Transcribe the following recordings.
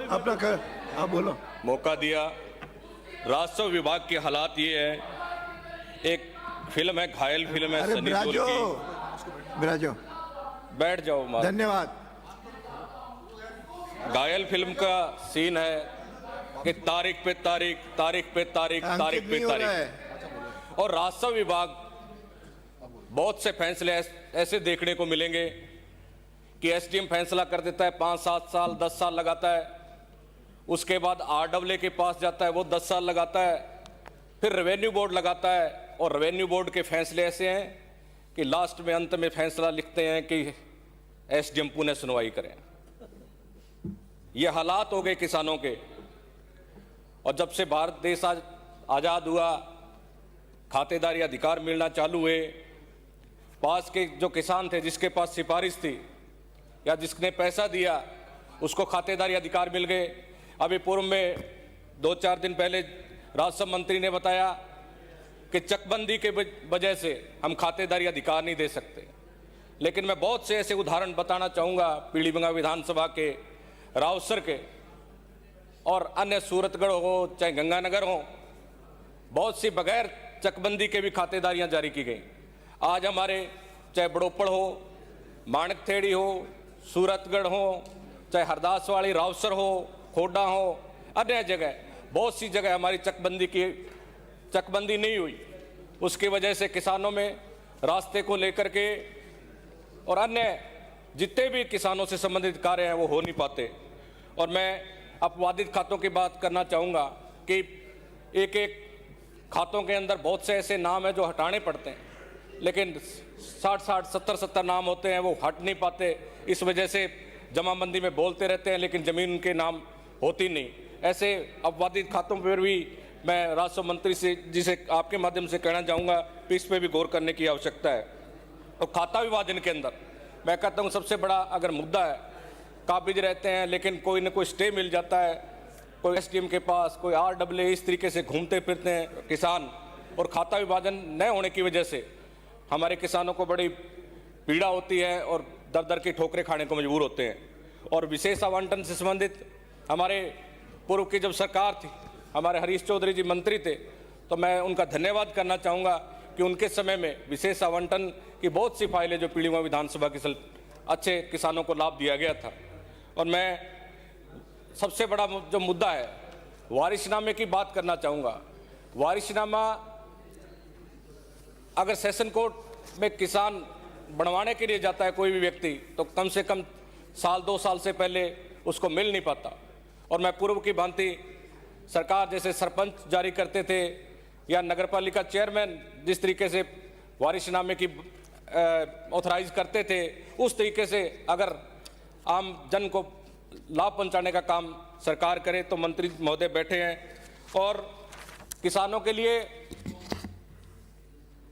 अपना कर, आप बोलो। मौका दिया। राजस्व विभाग की हालात ये है, एक फिल्म है, घायल फिल्म है सनी देओल की। बिराजो, बैठ जाओ मार। धन्यवाद। घायल फिल्म का सीन है कि तारीख पे तारीख, तारीख पे तारीख, तारीख पे तारीख, और राजस्व विभाग बहुत से फैसले ऐसे देखने को मिलेंगे कि एसडीएम फैसला कर देता है 5-7 साल 10 साल लगाता है, उसके बाद आरडब्ल्यू के पास जाता है, वो 10 साल लगाता है, फिर रेवेन्यू बोर्ड लगाता है, और रेवेन्यू बोर्ड के फैसले ऐसे हैं कि लास्ट में अंत में फैसला लिखते हैं कि एसडीएम पुनः सुनवाई करें। ये हालात हो गए किसानों के। और जब से भारत देश आज आज़ाद हुआ, खातेदारी अधिकार मिलना चालू हुए, पास के जो किसान थे, जिसके पास सिफारिश थी या जिसने पैसा दिया, उसको खातेदारी अधिकार मिल गए। अभी पूर्व में 2-4 दिन पहले राजस्व मंत्री ने बताया कि चकबंदी के वजह से हम खातेदारी अधिकार नहीं दे सकते। लेकिन मैं बहुत से ऐसे उदाहरण बताना चाहूँगा, पीलीभीत विधानसभा के, रावसर के और अन्य सूरतगढ़ हो चाहे गंगानगर हो, बहुत सी बगैर चकबंदी के भी खातेदारियाँ जारी की गई। आज हमारे चाहे बड़ोपड़ हो, माणकथेड़ी हो, सूरतगढ़ हो, चाहे हरदासवाड़ी, रावसर हो, खोडा हो, अन्य जगह, बहुत सी जगह हमारी चकबंदी नहीं हुई। उसकी वजह से किसानों में रास्ते को लेकर के और अन्य जितने भी किसानों से संबंधित कार्य हैं वो हो नहीं पाते। और मैं अपवादित खातों की बात करना चाहूँगा कि एक एक खातों के अंदर बहुत से ऐसे नाम हैं जो हटाने पड़ते हैं, लेकिन 60-60, 70-70 नाम होते हैं, वो हट नहीं पाते। इस वजह से जमाबंदी में बोलते रहते हैं लेकिन ज़मीन उनके नाम होती नहीं। ऐसे अपवादित खातों पर भी मैं राजस्व मंत्री से जिसे आपके माध्यम से कहना चाहूँगा कि इस पर भी गौर करने की आवश्यकता है। और खाता विभाजन के अंदर मैं कहता हूँ सबसे बड़ा अगर मुद्दा है, काबिज रहते हैं लेकिन कोई न कोई स्टे मिल जाता है, कोई एसडीएम के पास, कोई आरडब्ल्यू, इस तरीके से घूमते फिरते हैं किसान, और खाता विभाजन न होने की वजह से हमारे किसानों को बड़ी पीड़ा होती है और दर दर की ठोकरें खाने को मजबूर होते हैं। और विशेष आवंटन से संबंधित हमारे पूर्व की जब सरकार थी, हमारे हरीश चौधरी जी मंत्री थे, तो मैं उनका धन्यवाद करना चाहूँगा कि उनके समय में विशेष आवंटन की बहुत सी फाइलें जो पीलीभीत विधानसभा के अच्छे किसानों को लाभ दिया गया था। और मैं सबसे बड़ा जो मुद्दा है वारिसनामे की बात करना चाहूँगा। वारिसनामा अगर सेशन कोर्ट में किसान बनवाने के लिए जाता है कोई भी व्यक्ति, तो कम से कम 1-2 साल से पहले उसको मिल नहीं पाता। और मैं पूर्व की भांति सरकार जैसे सरपंच जारी करते थे या नगरपालिका चेयरमैन जिस तरीके से वारिसनामे की ऑथराइज करते थे, उस तरीके से अगर आम जन को लाभ पहुंचाने का काम सरकार करे तो मंत्री महोदय बैठे हैं। और किसानों के लिए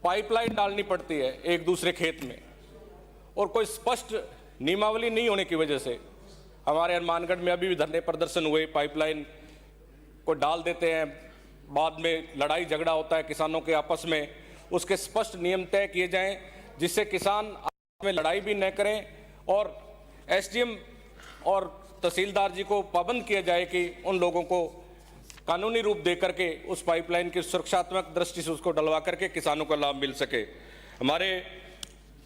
पाइपलाइन डालनी पड़ती है एक दूसरे खेत में, और कोई स्पष्ट नियमावली नहीं होने की वजह से हमारे हनुमानगढ़ में अभी भी धरने प्रदर्शन हुए। पाइपलाइन को डाल देते हैं, बाद में लड़ाई झगड़ा होता है किसानों के आपस में। उसके स्पष्ट नियम तय किए जाएं जिससे किसान आपस में लड़ाई भी न करें, और एसडीएम और तहसीलदार जी को पाबंद किया जाए कि उन लोगों को कानूनी रूप दे करके उस पाइपलाइन की सुरक्षात्मक दृष्टि से उसको डलवा करके किसानों को लाभ मिल सके। हमारे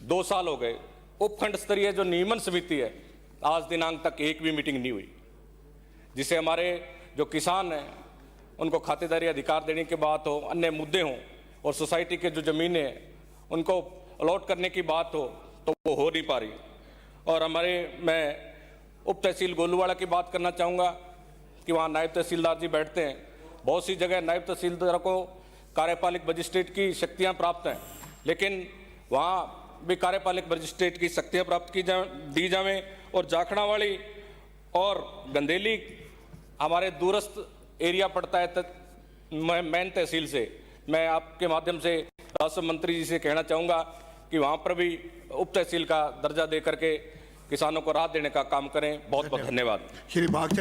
2 साल हो गए, उपखंड स्तरीय जो नियमन समिति है आज दिनांक तक एक भी मीटिंग नहीं हुई, जिसे हमारे जो किसान हैं उनको खातेदारी अधिकार देने की बात हो, अन्य मुद्दे हों, और सोसाइटी के जो ज़मीनें हैं उनको अलॉट करने की बात हो, तो वो हो नहीं पा रही। और मैं उप तहसील गोलूवाड़ा की बात करना चाहूँगा कि वहाँ नायब तहसीलदार जी बैठते हैं। बहुत सी जगह नायब तहसीलदार को कार्यपालिक मजिस्ट्रेट की शक्तियाँ प्राप्त हैं, लेकिन वहाँ भी कार्यपालिक मजिस्ट्रेट की शक्तियाँ प्राप्त दी जाएँ। और जाखड़ावाड़ी और गंदेली हमारे दूरस्थ एरिया पड़ता है मेन तहसील से। मैं आपके माध्यम से राजस्व मंत्री जी से कहना चाहूँगा कि वहाँ पर भी उप तहसील का दर्जा दे करके किसानों को राहत देने का काम करें। बहुत बहुत धन्यवाद। श्री भागचंद।